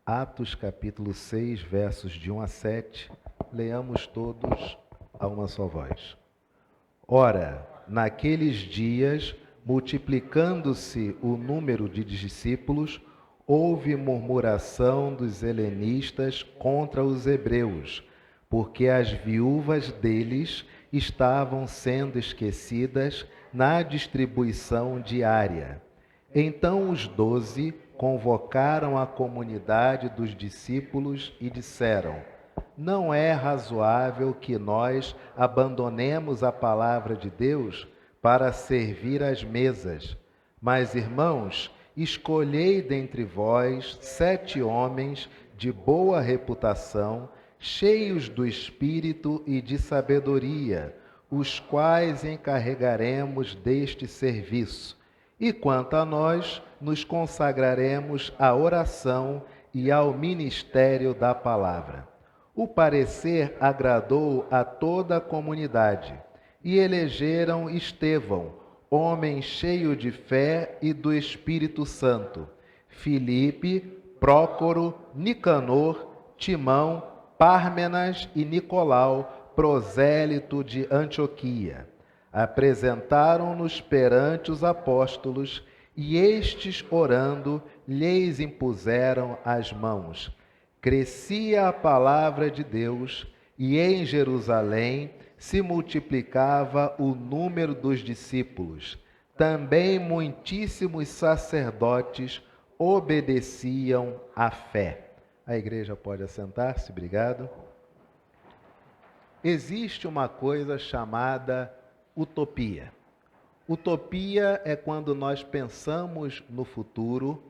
Atos capítulo 6, versos de 1 a 7, leamos todos a uma só voz. Ora, naqueles dias, multiplicando-se o número de discípulos, houve murmuração dos helenistas contra os hebreus, porque as viúvas deles estavam sendo esquecidas na distribuição diária. Então os 12 convocaram a comunidade dos discípulos e disseram: não é razoável que nós abandonemos a palavra de Deus para servir às mesas. Mas, irmãos, escolhei dentre vós 7 homens de boa reputação, cheios do Espírito e de sabedoria, os quais encarregaremos deste serviço. E quanto a nós, nos consagraremos à oração e ao ministério da palavra. O parecer agradou a toda a comunidade, e elegeram Estevão, homem cheio de fé e do Espírito Santo, Filipe, Prócoro, Nicanor, Timão, Pármenas e Nicolau, prosélito de Antioquia. Apresentaram-nos perante os apóstolos, e estes, orando, lhes impuseram as mãos. Crescia a palavra de Deus, e em Jerusalém se multiplicava o número dos discípulos. Também muitíssimos sacerdotes obedeciam à fé. A igreja pode assentar-se, obrigado. Existe uma coisa chamada utopia. Utopia é quando nós pensamos no futuro,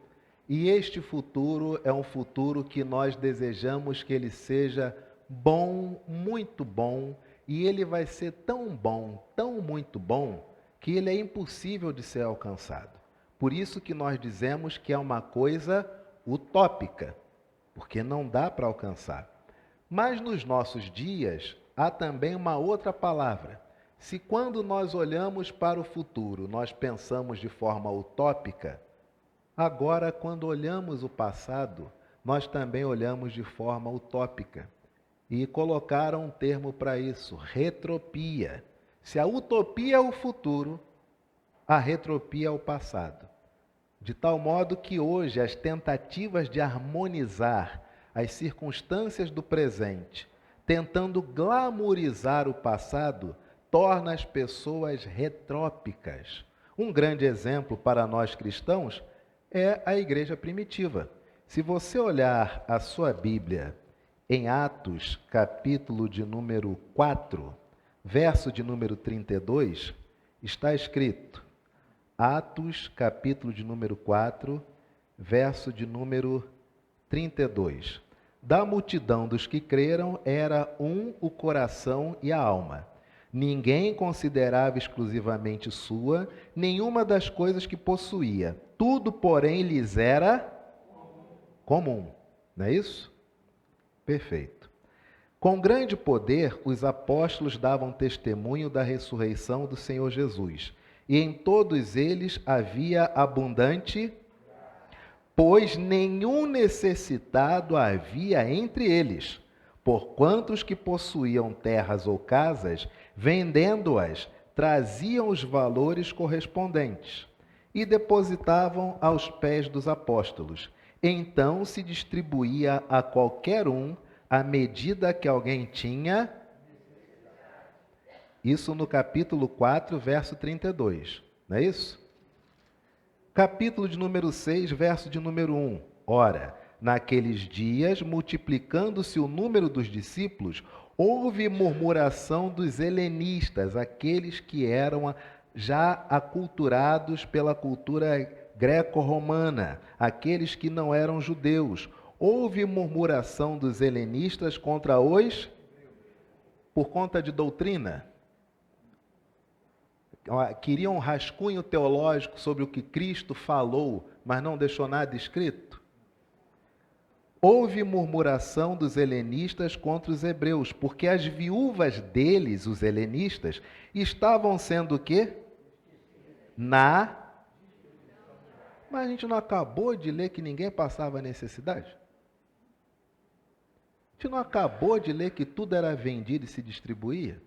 e este futuro é um futuro que nós desejamos que ele seja bom, muito bom, e ele vai ser tão bom, tão muito bom, que ele é impossível de ser alcançado. Por isso que nós dizemos que é uma coisa utópica, porque não dá para alcançar. Mas nos nossos dias há também uma outra palavra. Se quando nós olhamos para o futuro, nós pensamos de forma utópica, agora, quando olhamos o passado, nós também olhamos de forma utópica. E colocaram um termo para isso, retropia. Se a utopia é o futuro, a retropia é o passado. De tal modo que hoje as tentativas de harmonizar as circunstâncias do presente, tentando glamourizar o passado, torna as pessoas retrópicas. Um grande exemplo para nós cristãos é a igreja primitiva. Se você olhar a sua Bíblia em Atos, capítulo de número 4, verso de número 32, está escrito, Atos, capítulo de número 4, verso de número 32. Da multidão dos que creram era um o coração e a alma. Ninguém considerava exclusivamente sua nenhuma das coisas que possuía. Tudo, porém, lhes era comum. Não é isso? Perfeito. Com grande poder, os apóstolos davam testemunho da ressurreição do Senhor Jesus. E em todos eles havia abundante, pois nenhum necessitado havia entre eles. Porquanto os que possuíam terras ou casas, vendendo-as, traziam os valores correspondentes e depositavam aos pés dos apóstolos. Então se distribuía a qualquer um à medida que alguém tinha. Isso no capítulo 4, verso 32. Não é isso? Capítulo de número 6, verso de número 1. Ora, naqueles dias, multiplicando-se o número dos discípulos, houve murmuração dos helenistas, aqueles que eram já aculturados pela cultura greco-romana, aqueles que não eram judeus. Houve murmuração dos helenistas contra os, por conta de doutrina. Queriam um rascunho teológico sobre o que Cristo falou, mas não deixou nada escrito. Houve murmuração dos helenistas contra os hebreus, porque as viúvas deles, os helenistas, estavam sendo o quê? Mas a gente não acabou de ler que ninguém passava necessidade? gente não acabou de ler que tudo era vendido e se distribuía?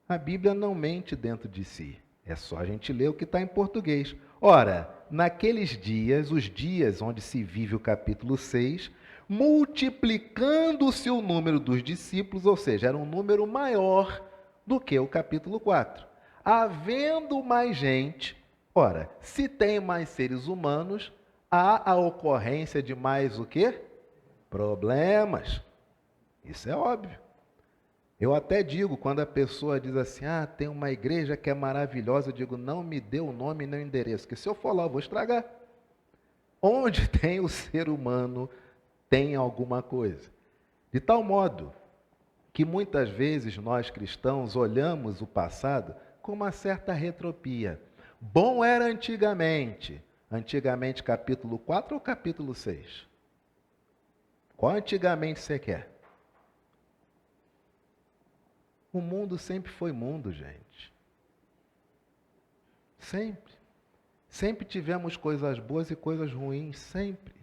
A Bíblia não mente dentro de si. É só a gente ler o que está em português. Ora, naqueles dias, os dias onde se vive o capítulo 6, multiplicando-se o número dos discípulos, ou seja, era um número maior do que o capítulo 4. Havendo mais gente, ora, se tem mais seres humanos, há a ocorrência de mais o quê? Problemas. Isso é óbvio. Eu até digo, quando a pessoa diz assim, tem uma igreja que é maravilhosa, eu digo, não me dê o nome nem o endereço, porque se eu for lá, eu vou estragar. Onde tem o ser humano, tem alguma coisa. De tal modo que muitas vezes nós cristãos olhamos o passado com uma certa retropia. Bom era antigamente. Antigamente capítulo 4 ou capítulo 6? Qual antigamente você quer? O mundo sempre foi mundo, gente. Sempre. Sempre tivemos coisas boas e coisas ruins, sempre.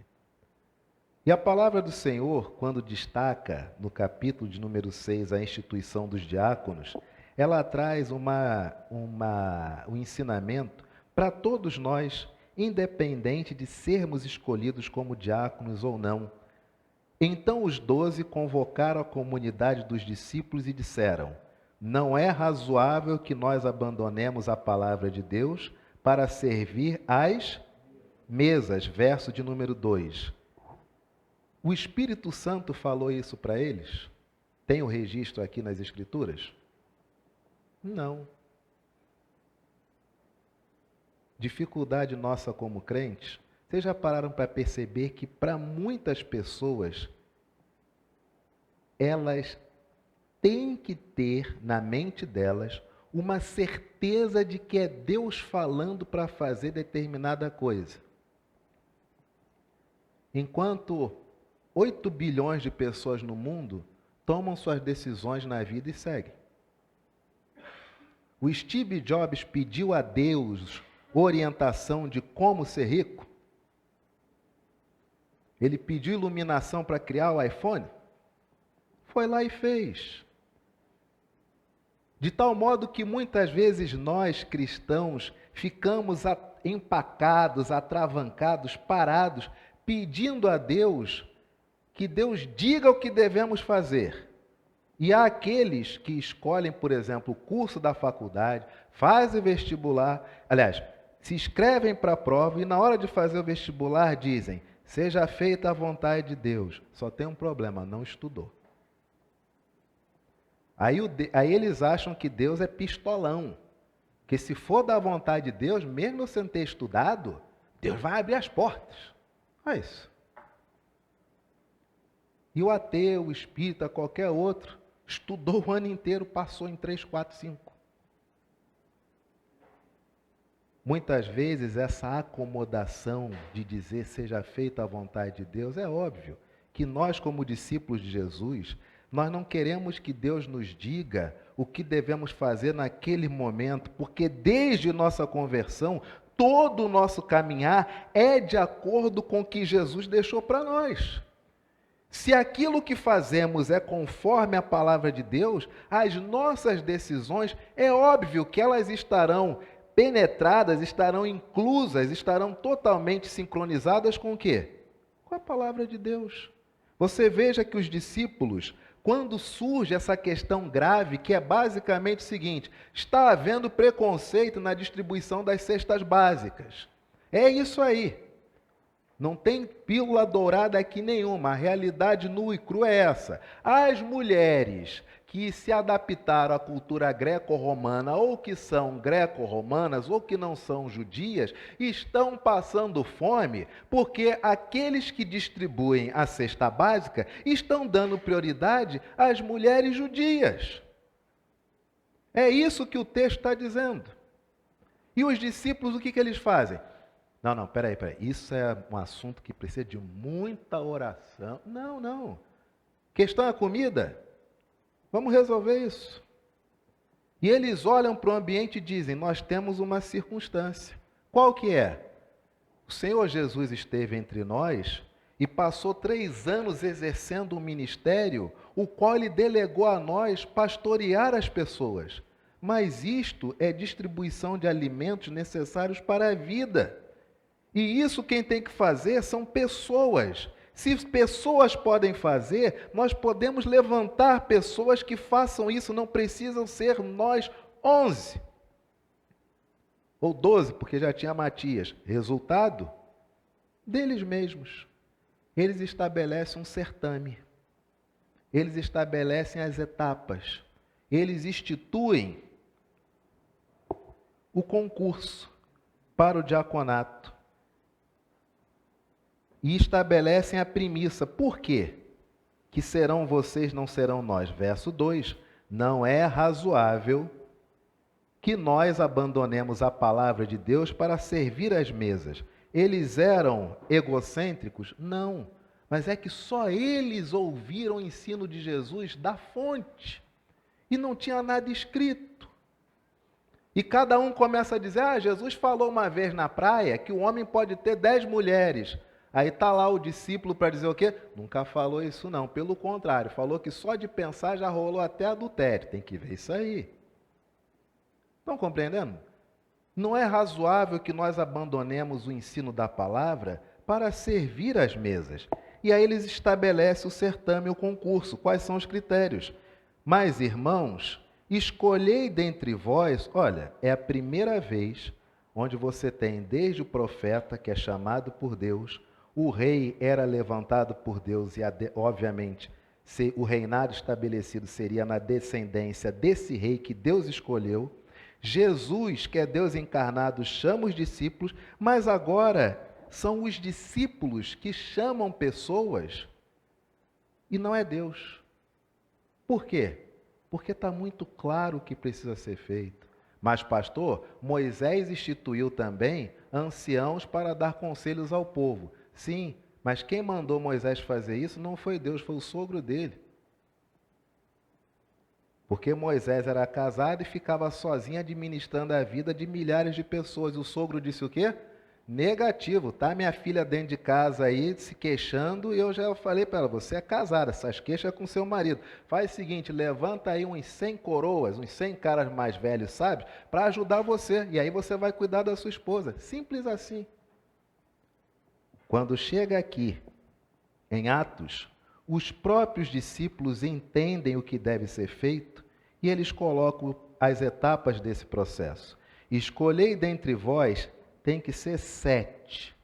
E a palavra do Senhor, quando destaca no capítulo de número 6 a instituição dos diáconos, ela traz um ensinamento para todos nós, independente de sermos escolhidos como diáconos ou não. Então os 12 convocaram a comunidade dos discípulos e disseram: não é razoável que nós abandonemos a palavra de Deus para servir às mesas. Verso de número 2. O Espírito Santo falou isso para eles? Tem o registro aqui nas Escrituras? Não. Dificuldade nossa como crentes. Vocês já pararam para perceber que para muitas pessoas, elas têm que ter na mente delas uma certeza de que é Deus falando para fazer determinada coisa. Enquanto 8 bilhões de pessoas no mundo tomam suas decisões na vida e seguem. O Steve Jobs pediu a Deus orientação de como ser rico? Ele pediu iluminação para criar o iPhone? Foi lá e fez. De tal modo que muitas vezes nós, cristãos, ficamos empacados, atravancados, parados, pedindo a Deus que Deus diga o que devemos fazer. E há aqueles que escolhem, por exemplo, o curso da faculdade, fazem vestibular, aliás, se inscrevem para a prova e na hora de fazer o vestibular dizem: seja feita a vontade de Deus. Só tem um problema, não estudou. Aí eles acham que Deus é pistolão. Que se for da vontade de Deus, mesmo sem ter estudado, Deus vai abrir as portas. É isso. E o ateu, o espírita, qualquer outro, estudou o ano inteiro, passou em 3, 4, 5. Muitas vezes essa acomodação de dizer seja feita a vontade de Deus, é óbvio que nós como discípulos de Jesus, nós não queremos que Deus nos diga o que devemos fazer naquele momento, porque desde nossa conversão, todo o nosso caminhar é de acordo com o que Jesus deixou para nós. Se aquilo que fazemos é conforme a palavra de Deus, as nossas decisões, é óbvio que elas estarão penetradas, estarão inclusas, estarão totalmente sincronizadas com o quê? Com a palavra de Deus. Você veja que os discípulos, quando surge essa questão grave, que é basicamente o seguinte: está havendo preconceito na distribuição das cestas básicas. É isso aí. Não tem pílula dourada aqui nenhuma, a realidade nua e crua é essa. As mulheres que se adaptaram à cultura greco-romana, ou que são greco-romanas, ou que não são judias, estão passando fome porque aqueles que distribuem a cesta básica estão dando prioridade às mulheres judias. É isso que o texto está dizendo. E os discípulos, o que eles fazem? Não, peraí. Isso é um assunto que precisa de muita oração. Não. Questão é a comida? Vamos resolver isso. E eles olham para o ambiente e dizem: nós temos uma circunstância. Qual que é? O Senhor Jesus esteve entre nós e passou 3 anos exercendo um ministério, o qual ele delegou a nós pastorear as pessoas. Mas isto é distribuição de alimentos necessários para a vida. E isso quem tem que fazer são pessoas. Se pessoas podem fazer, nós podemos levantar pessoas que façam isso, não precisam ser nós 11 ou 12, porque já tinha Matias. Resultado? Deles mesmos. Eles estabelecem um certame. Eles estabelecem as etapas. Eles instituem o concurso para o diaconato. E estabelecem a premissa. Por quê? Que serão vocês, não serão nós. Verso 2. Não é razoável que nós abandonemos a palavra de Deus para servir às mesas. Eles eram egocêntricos? Não. Mas é que só eles ouviram o ensino de Jesus da fonte. E não tinha nada escrito. E cada um começa a dizer, Jesus falou uma vez na praia que o homem pode ter 10 mulheres. Aí está lá o discípulo para dizer o quê? Nunca falou isso não, pelo contrário, falou que só de pensar já rolou até adultério. Tem que ver isso aí. Estão compreendendo? Não é razoável que nós abandonemos o ensino da palavra para servir às mesas. E aí eles estabelecem o certame, o concurso. Quais são os critérios? Mas, irmãos, escolhei dentre vós, olha, é a primeira vez onde você tem desde o profeta, que é chamado por Deus, o rei era levantado por Deus e, obviamente, o reinado estabelecido seria na descendência desse rei que Deus escolheu. Jesus, que é Deus encarnado, chama os discípulos, mas agora são os discípulos que chamam pessoas e não é Deus. Por quê? Porque está muito claro o que precisa ser feito. Mas, pastor, Moisés instituiu também anciãos para dar conselhos ao povo. Sim, mas quem mandou Moisés fazer isso não foi Deus, foi o sogro dele. Porque Moisés era casado e ficava sozinho administrando a vida de milhares de pessoas. O sogro disse o quê? Negativo, tá? Minha filha dentro de casa aí se queixando e eu já falei para ela, você é casada, essas queixas é com seu marido. Faz o seguinte, levanta aí uns 100 coroas, uns 100 caras mais velhos, sabe? Para ajudar você. E aí você vai cuidar da sua esposa. Simples assim. Quando chega aqui, em Atos, os próprios discípulos entendem o que deve ser feito e eles colocam as etapas desse processo. Escolhei dentre vós, tem que ser 7.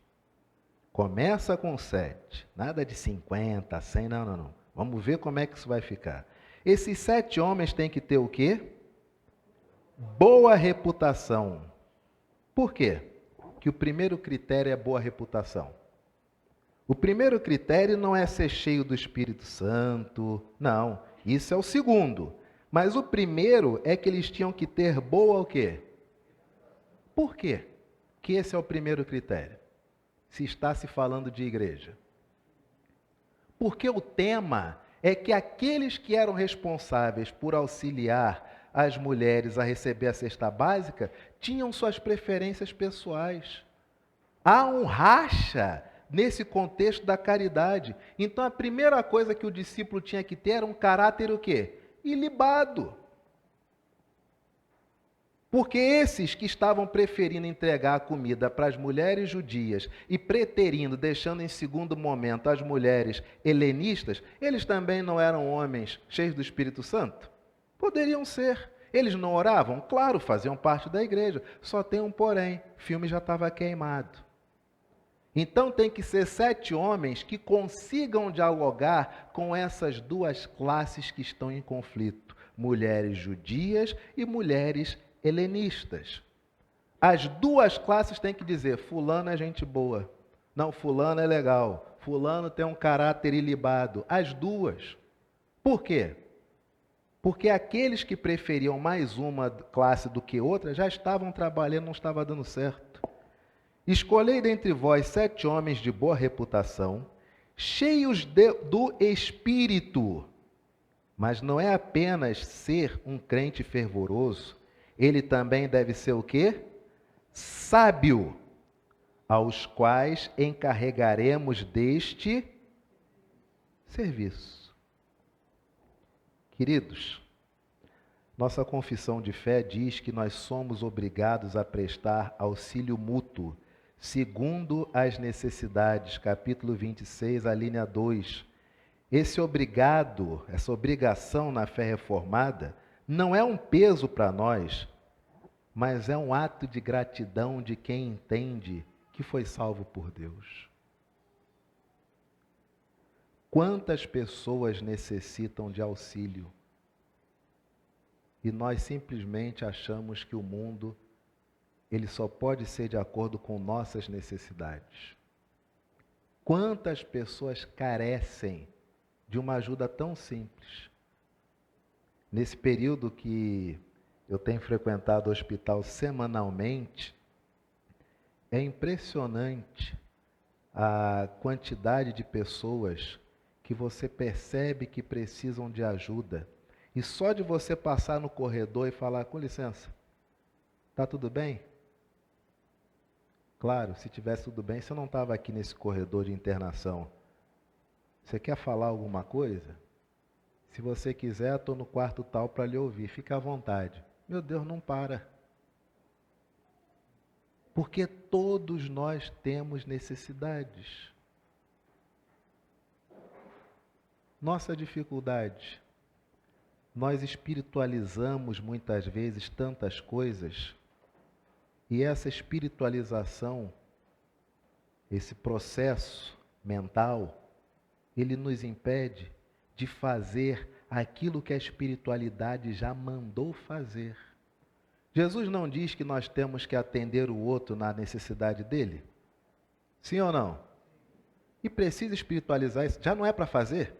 Começa com 7. Nada de 50, 100, não. Vamos ver como é que isso vai ficar. Esses 7 homens têm que ter o quê? Boa reputação. Por quê? Que o primeiro critério é boa reputação. O primeiro critério não é ser cheio do Espírito Santo, não. Isso é o segundo. Mas o primeiro é que eles tinham que ter boa o quê? Por quê? Que esse é o primeiro critério. Se está se falando de igreja. Porque o tema é que aqueles que eram responsáveis por auxiliar as mulheres a receber a cesta básica tinham suas preferências pessoais. Há um racha nesse contexto da caridade. Então a primeira coisa que o discípulo tinha que ter era um caráter o quê? Ilibado. Porque esses que estavam preferindo entregar a comida para as mulheres judias e preterindo, deixando em segundo momento as mulheres helenistas, eles também não eram homens cheios do Espírito Santo? Poderiam ser. Eles não oravam? Claro, faziam parte da igreja. Só tem um porém, o filme já estava queimado. Então tem que ser 7 homens que consigam dialogar com essas duas classes que estão em conflito. Mulheres judias e mulheres helenistas. As duas classes têm que dizer, fulano é gente boa. Não, fulano é legal. Fulano tem um caráter ilibado. As duas. Por quê? Porque aqueles que preferiam mais uma classe do que outra já estavam trabalhando, não estava dando certo. Escolhei dentre vós 7 homens de boa reputação, cheios do Espírito. Mas não é apenas ser um crente fervoroso, ele também deve ser o quê? Sábio. aos quais encarregaremos deste serviço. Queridos, nossa confissão de fé diz que nós somos obrigados a prestar auxílio mútuo, segundo as necessidades, capítulo 26, a linha 2. Esse obrigado, essa obrigação na fé reformada, não é um peso para nós, mas é um ato de gratidão de quem entende que foi salvo por Deus. Quantas pessoas necessitam de auxílio? E nós simplesmente achamos que o mundo, ele só pode ser de acordo com nossas necessidades. Quantas pessoas carecem de uma ajuda tão simples? Nesse período que eu tenho frequentado o hospital semanalmente, é impressionante a quantidade de pessoas que você percebe que precisam de ajuda. E só de você passar no corredor e falar, com licença, está tudo bem? Claro, se tivesse tudo bem, você não estava aqui nesse corredor de internação. Você quer falar alguma coisa? Se você quiser, estou no quarto tal para lhe ouvir, fica à vontade. Meu Deus, não para. Porque todos nós temos necessidades. Nossa dificuldade, nós espiritualizamos muitas vezes tantas coisas, e essa espiritualização, esse processo mental, ele nos impede de fazer aquilo que a espiritualidade já mandou fazer. Jesus não diz que nós temos que atender o outro na necessidade dele? Sim ou não? E precisa espiritualizar isso? Já não é para fazer?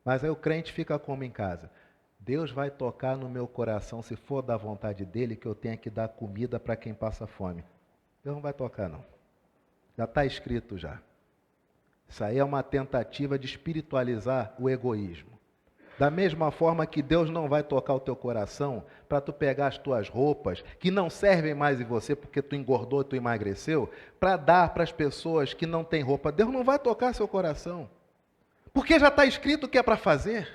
Mas aí o crente fica como em casa? Deus vai tocar no meu coração, se for da vontade dele, que eu tenha que dar comida para quem passa fome. Deus não vai tocar, não. Já está escrito já. Isso aí é uma tentativa de espiritualizar o egoísmo. Da mesma forma que Deus não vai tocar o teu coração para tu pegar as tuas roupas, que não servem mais em você porque tu engordou, tu emagreceu, para dar para as pessoas que não têm roupa. Deus não vai tocar seu coração. Porque já está escrito o que é para fazer.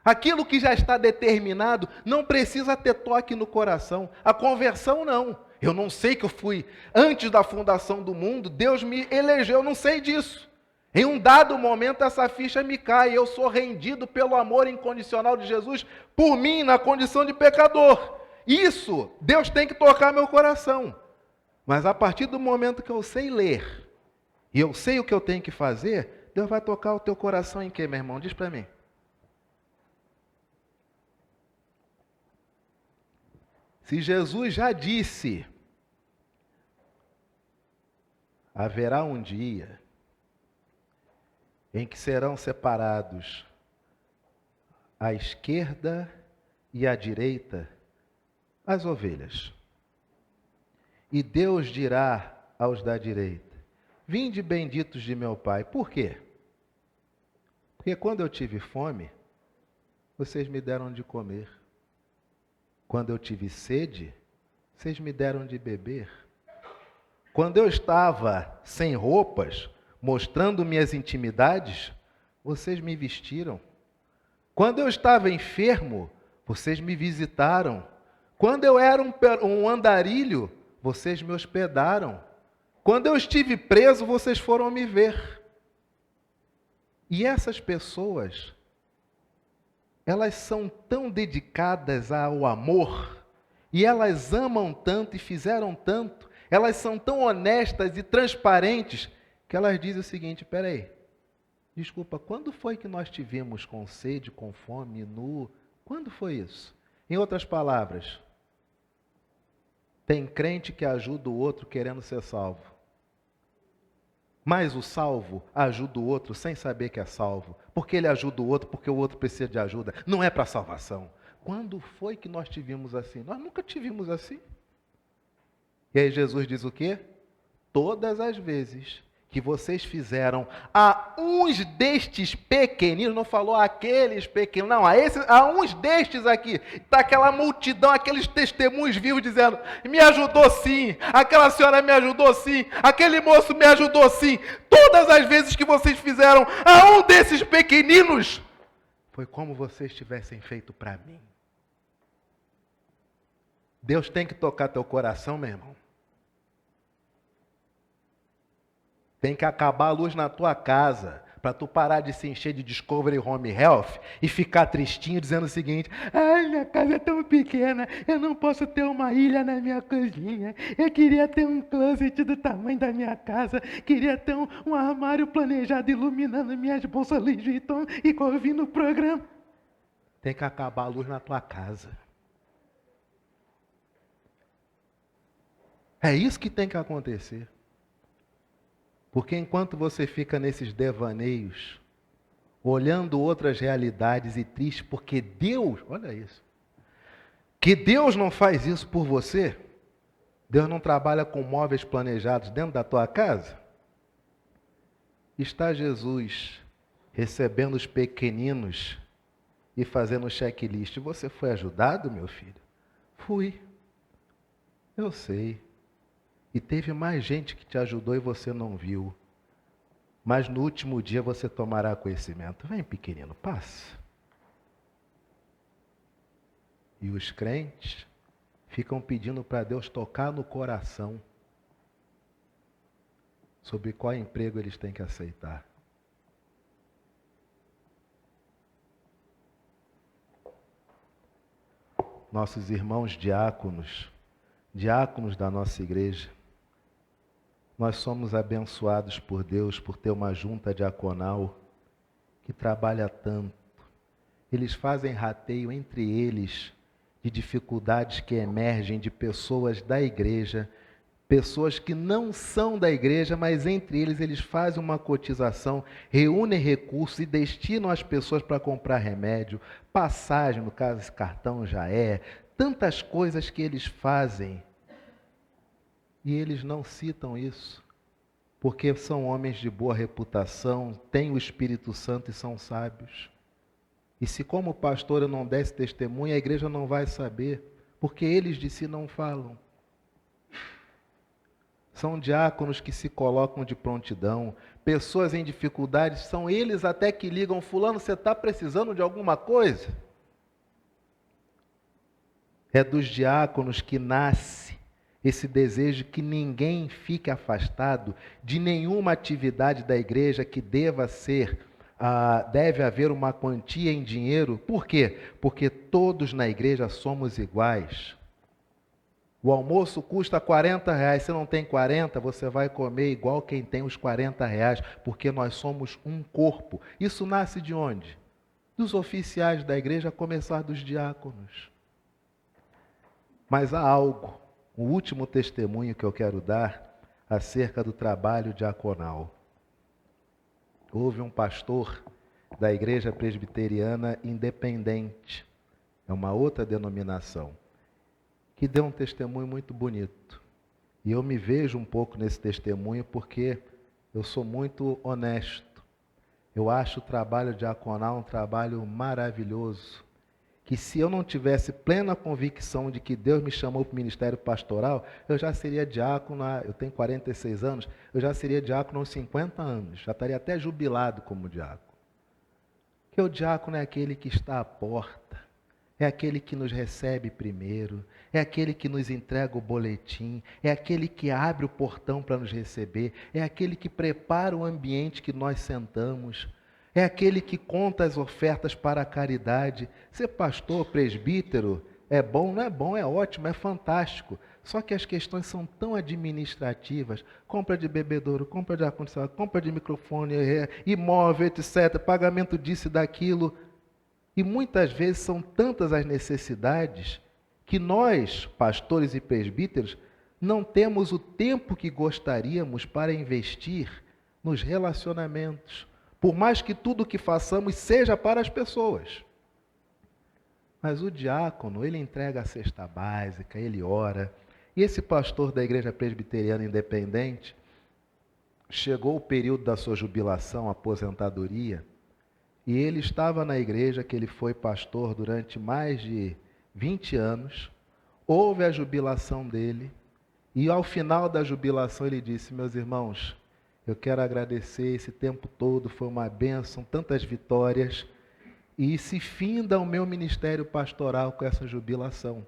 Aquilo que já está determinado não precisa ter toque no coração. A conversão não. Eu não sei que eu fui antes da fundação do mundo, Deus me elegeu, eu não sei disso. Em um dado momento essa ficha me cai, eu sou rendido pelo amor incondicional de Jesus por mim na condição de pecador. Isso, Deus tem que tocar meu coração. Mas a partir do momento que eu sei ler, e eu sei o que eu tenho que fazer, Deus vai tocar o teu coração em quê, meu irmão? Diz para mim. Se Jesus já disse, haverá um dia em que serão separados à esquerda e à direita as ovelhas. E Deus dirá aos da direita, vinde benditos de meu Pai. Por quê? Porque quando eu tive fome, vocês me deram de comer. Quando eu tive sede, vocês me deram de beber. Quando eu estava sem roupas, mostrando minhas intimidades, vocês me vestiram. Quando eu estava enfermo, vocês me visitaram. Quando eu era um andarilho, vocês me hospedaram. Quando eu estive preso, vocês foram me ver. E essas pessoas, elas são tão dedicadas ao amor, e elas amam tanto e fizeram tanto, elas são tão honestas e transparentes, que elas dizem o seguinte, peraí, desculpa, quando foi que nós tivemos com sede, com fome, nu? Quando foi isso? Em outras palavras, tem crente que ajuda o outro querendo ser salvo. Mas o salvo ajuda o outro sem saber que é salvo. Porque ele ajuda o outro porque o outro precisa de ajuda. Não é para salvação. Quando foi que nós tivemos assim? Nós nunca tivemos assim. E aí Jesus diz o quê? Todas as vezes que vocês fizeram a uns destes pequeninos, não falou aqueles pequenos, não, a uns destes aqui, está aquela multidão, aqueles testemunhos vivos dizendo, me ajudou sim, aquela senhora me ajudou sim, aquele moço me ajudou sim, todas as vezes que vocês fizeram a um desses pequeninos, foi como vocês tivessem feito para mim. Deus tem que tocar teu coração, meu irmão. Tem que acabar a luz na tua casa, para tu parar de se encher de Discovery Home Health e ficar tristinho dizendo o seguinte, ai, minha casa é tão pequena, eu não posso ter uma ilha na minha cozinha, eu queria ter um closet do tamanho da minha casa, queria ter um armário planejado iluminando minhas bolsas Louis Vuitton igual eu vi no programa. Tem que acabar a luz na tua casa. É isso que tem que acontecer. Porque enquanto você fica nesses devaneios, olhando outras realidades e triste, porque Deus, olha isso, que Deus não faz isso por você, Deus não trabalha com móveis planejados dentro da tua casa, está Jesus recebendo os pequeninos e fazendo o checklist. Você foi ajudado, meu filho? Fui. Eu sei. E teve mais gente que te ajudou e você não viu. Mas no último dia você tomará conhecimento. Vem, pequenino, passa. E os crentes ficam pedindo para Deus tocar no coração sobre qual emprego eles têm que aceitar. Nossos irmãos diáconos da nossa igreja, nós somos abençoados por Deus por ter uma junta diaconal que trabalha tanto. Eles fazem rateio entre eles de dificuldades que emergem de pessoas da igreja, pessoas que não são da igreja, mas entre eles fazem uma cotização, reúnem recursos e destinam as pessoas para comprar remédio, passagem, no caso esse cartão já é, tantas coisas que eles fazem. E eles não citam isso, porque são homens de boa reputação, têm o Espírito Santo e são sábios. E se como pastor eu não desse testemunho, a igreja não vai saber, porque eles de si não falam. São diáconos que se colocam de prontidão, pessoas em dificuldades, são eles até que ligam, fulano, você está precisando de alguma coisa? É dos diáconos que nasce esse desejo que ninguém fique afastado de nenhuma atividade da igreja que deve haver uma quantia em dinheiro. Por quê? Porque todos na igreja somos iguais. O almoço custa R$40, se não tem 40, você vai comer igual quem tem os R$40, porque nós somos um corpo. Isso nasce de onde? Dos oficiais da igreja, a começar dos diáconos. Mas há algo, o último testemunho que eu quero dar acerca do trabalho diaconal. Houve um pastor da Igreja Presbiteriana Independente, é uma outra denominação, que deu um testemunho muito bonito. E eu me vejo um pouco nesse testemunho porque eu sou muito honesto. Eu acho o trabalho diaconal um trabalho maravilhoso. Que se eu não tivesse plena convicção de que Deus me chamou para o ministério pastoral, eu já seria diácono, eu tenho 46 anos, eu já seria diácono aos 50 anos, já estaria até jubilado como diácono. Porque o diácono é aquele que está à porta, é aquele que nos recebe primeiro, é aquele que nos entrega o boletim, é aquele que abre o portão para nos receber, é aquele que prepara o ambiente que nós sentamos, é aquele que conta as ofertas para a caridade. Ser pastor, presbítero, é bom, não é bom, é ótimo, é fantástico. Só que as questões são tão administrativas, compra de bebedouro, compra de ar-condicionado, compra de microfone, imóvel, etc., pagamento disso e daquilo. E muitas vezes são tantas as necessidades que nós, pastores e presbíteros, não temos o tempo que gostaríamos para investir nos relacionamentos. Por mais que tudo o que façamos seja para as pessoas. Mas o diácono, ele entrega a cesta básica, ele ora. E esse pastor da Igreja Presbiteriana Independente, chegou o período da sua jubilação, aposentadoria, e ele estava na igreja que ele foi pastor durante mais de 20 anos, houve a jubilação dele, e ao final da jubilação ele disse: meus irmãos, eu quero agradecer esse tempo todo, foi uma bênção, tantas vitórias, e se finda o meu ministério pastoral com essa jubilação.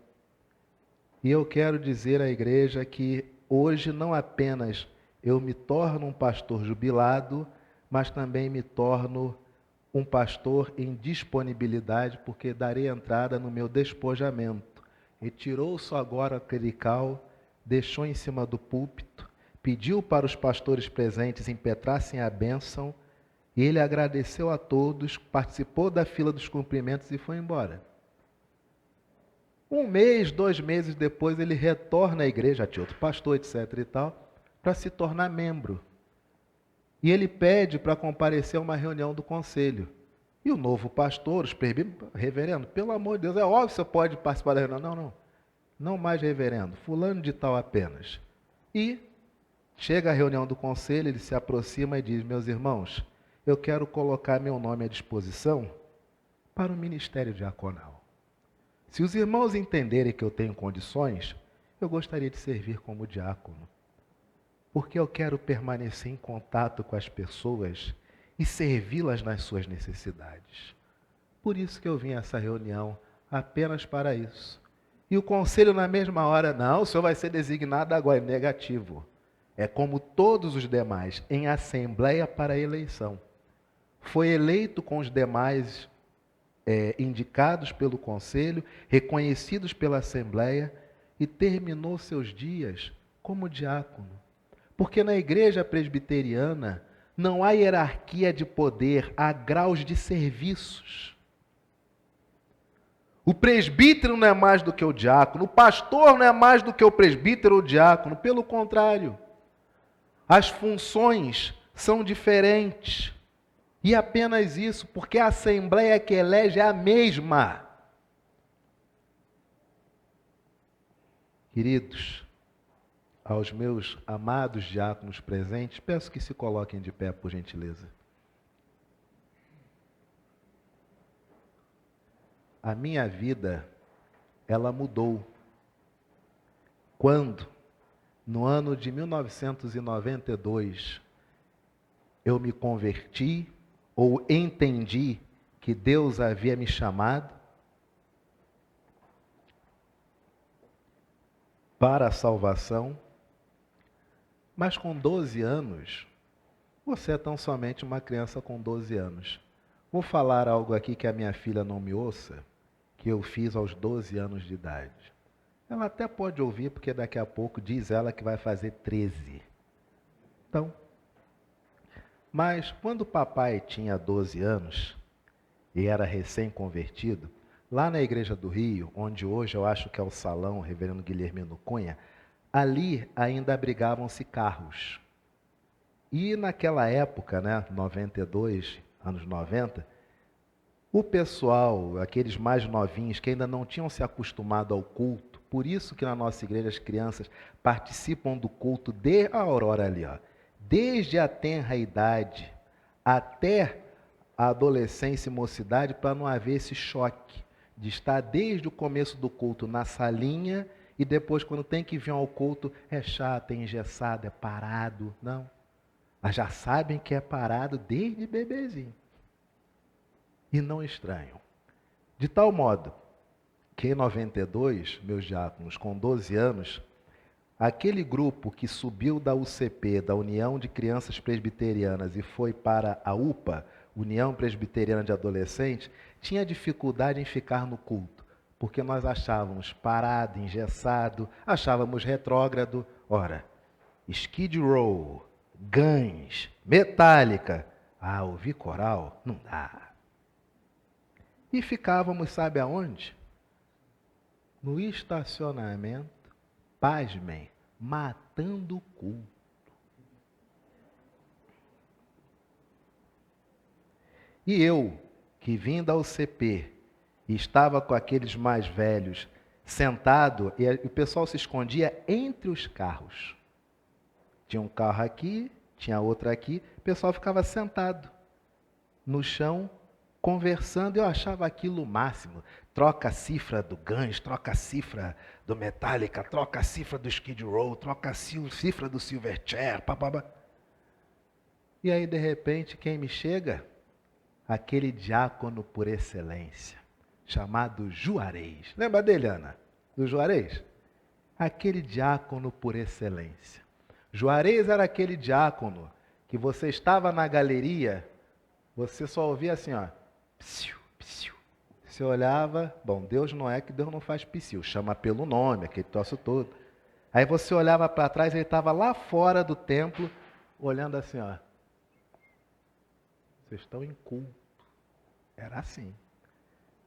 E eu quero dizer à igreja que hoje não apenas eu me torno um pastor jubilado, mas também me torno um pastor em disponibilidade, porque darei entrada no meu despojamento. Retirou-se agora a clerical, deixou em cima do púlpito, pediu para os pastores presentes impetrassem a bênção, e ele agradeceu a todos, participou da fila dos cumprimentos e foi embora. 1 mês, 2 meses depois, ele retorna à igreja, tinha outro pastor, etc. e tal, para se tornar membro. E ele pede para comparecer a uma reunião do conselho. E o novo pastor, os presbíteros, reverendo, pelo amor de Deus, é óbvio que você pode participar da reunião. Não, não mais reverendo, fulano de tal apenas. E chega a reunião do conselho, ele se aproxima e diz: meus irmãos, eu quero colocar meu nome à disposição para o ministério diaconal. Se os irmãos entenderem que eu tenho condições, eu gostaria de servir como diácono, porque eu quero permanecer em contato com as pessoas e servi-las nas suas necessidades. Por isso que eu vim a essa reunião, apenas para isso. E o conselho na mesma hora: não, o senhor vai ser designado agora, negativo. É como todos os demais, em assembleia para eleição. Foi eleito com os demais indicados pelo conselho, reconhecidos pela assembleia, e terminou seus dias como diácono. Porque na igreja presbiteriana não há hierarquia de poder, há graus de serviços. O presbítero não é mais do que o diácono, o pastor não é mais do que o presbítero ou o diácono, pelo contrário. As funções são diferentes. E apenas isso, porque a assembleia que elege é a mesma. Queridos, aos meus amados diáconos presentes, peço que se coloquem de pé, por gentileza. A minha vida, ela mudou. Quando, no ano de 1992, eu me converti, ou entendi que Deus havia me chamado para a salvação, mas com 12 anos, você é tão somente uma criança com 12 anos. Vou falar algo aqui que a minha filha não me ouça, que eu fiz aos 12 anos de idade. Ela até pode ouvir, porque daqui a pouco diz ela que vai fazer 13. Então, mas quando o papai tinha 12 anos e era recém-convertido, lá na igreja do Rio, onde hoje eu acho que é o salão Reverendo Guilhermino Cunha, ali ainda abrigavam-se carros. E naquela época, 92, anos 90, o pessoal, aqueles mais novinhos que ainda não tinham se acostumado ao culto, por isso que na nossa igreja as crianças participam do culto de a Aurora ali, ó. Desde a tenra idade até a adolescência e mocidade, para não haver esse choque de estar desde o começo do culto na salinha e depois, quando tem que vir ao culto, é chato, é engessado, é parado. Não. Mas já sabem que é parado desde bebezinho. E não estranham. De tal modo que em 92, meus diáconos, com 12 anos, aquele grupo que subiu da UCP, da União de Crianças Presbiterianas, e foi para a UPA, União Presbiteriana de Adolescentes, tinha dificuldade em ficar no culto, porque nós achávamos parado, engessado, achávamos retrógrado. Ora, Skid Row, Guns, Metallica, ouvir coral? Não dá. E ficávamos, sabe aonde? No estacionamento, pasmem, matando o culto. E eu, que vim da UCP, e estava com aqueles mais velhos, sentado, e o pessoal se escondia entre os carros. Tinha um carro aqui, tinha outra aqui, o pessoal ficava sentado no chão, conversando, eu achava aquilo o máximo. Troca a cifra do Guns, troca a cifra do Metallica, troca a cifra do Skid Row, troca a cifra do Silverchair, papapá. E aí, de repente, quem me chega? Aquele diácono por excelência, chamado Juarez. Lembra dele, Ana? Do Juarez? Aquele diácono por excelência. Juarez era aquele diácono que você estava na galeria, você só ouvia assim, ó, psiu, psiu. Você olhava, bom, Deus não é que Deus não faz psiu, chama pelo nome, aquele troço todo. Aí você olhava para trás, ele estava lá fora do templo, olhando assim, ó. Vocês estão em culto. Era assim.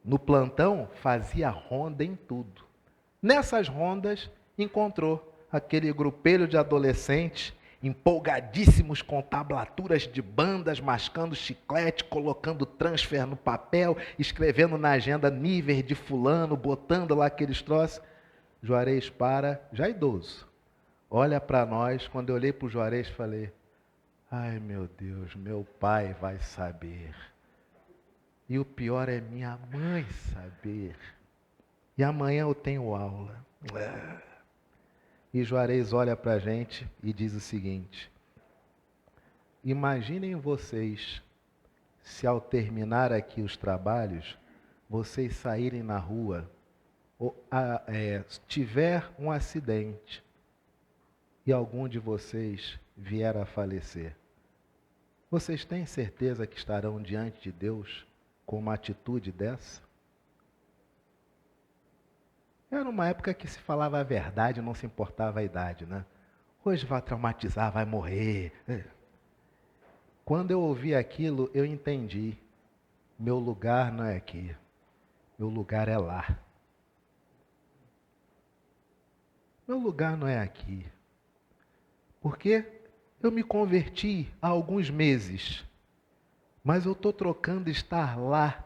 No plantão, fazia ronda em tudo. Nessas rondas, encontrou aquele grupelho de adolescentes empolgadíssimos com tablaturas de bandas, mascando chiclete, colocando transfer no papel, escrevendo na agenda níveis de fulano, botando lá aqueles troços. Juarez para, já idoso, olha para nós. Quando eu olhei para o Juarez, falei, ai meu Deus, meu pai vai saber. E o pior é minha mãe saber. E amanhã eu tenho aula. E Juarez olha para a gente e diz o seguinte: imaginem vocês se ao terminar aqui os trabalhos, vocês saírem na rua, ou tiver um acidente e algum de vocês vier a falecer. Vocês têm certeza que estarão diante de Deus com uma atitude dessa? Era uma época que se falava a verdade, não se importava a idade, né? Hoje vai traumatizar, vai morrer. Quando eu ouvi aquilo, eu entendi. Meu lugar não é aqui. Meu lugar é lá. Meu lugar não é aqui. Porque eu me converti há alguns meses, mas eu estou trocando estar lá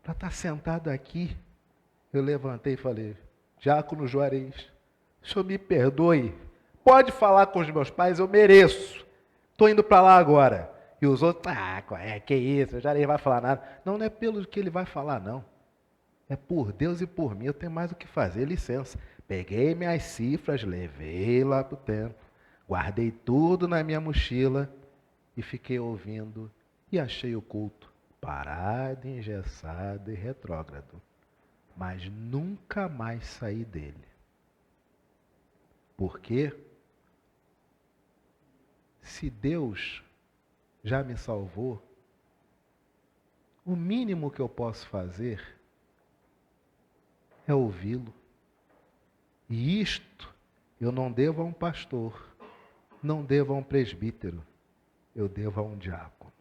para estar sentado aqui. Eu levantei e falei, Diácono Juarez, o senhor me perdoe, pode falar com os meus pais, eu mereço. Estou indo para lá agora. E os outros, que isso, o Juarez vai falar nada. Não, não é pelo que ele vai falar, não. É por Deus e por mim, eu tenho mais o que fazer, licença. Peguei minhas cifras, levei lá para o templo, guardei tudo na minha mochila e fiquei ouvindo e achei o culto parado, engessado e retrógrado. Mas nunca mais saí dele. Porque se Deus já me salvou, o mínimo que eu posso fazer é ouvi-lo. E isto eu não devo a um pastor, não devo a um presbítero, eu devo a um diácono.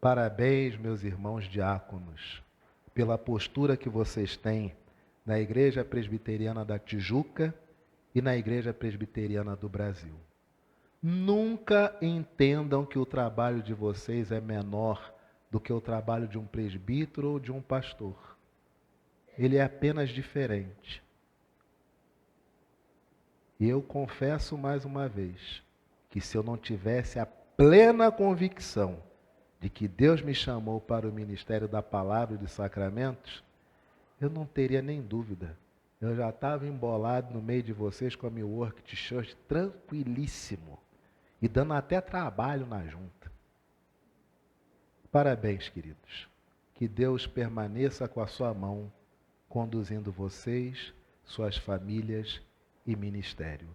Parabéns, meus irmãos diáconos, pela postura que vocês têm na Igreja Presbiteriana da Tijuca e na Igreja Presbiteriana do Brasil. Nunca entendam que o trabalho de vocês é menor do que o trabalho de um presbítero ou de um pastor. Ele é apenas diferente. E eu confesso mais uma vez que se eu não tivesse a plena convicção de que Deus me chamou para o ministério da palavra e dos sacramentos, eu não teria nem dúvida. Eu já estava embolado no meio de vocês com a meu work t-shirt tranquilíssimo e dando até trabalho na junta. Parabéns, queridos. Que Deus permaneça com a sua mão, conduzindo vocês, suas famílias e ministério.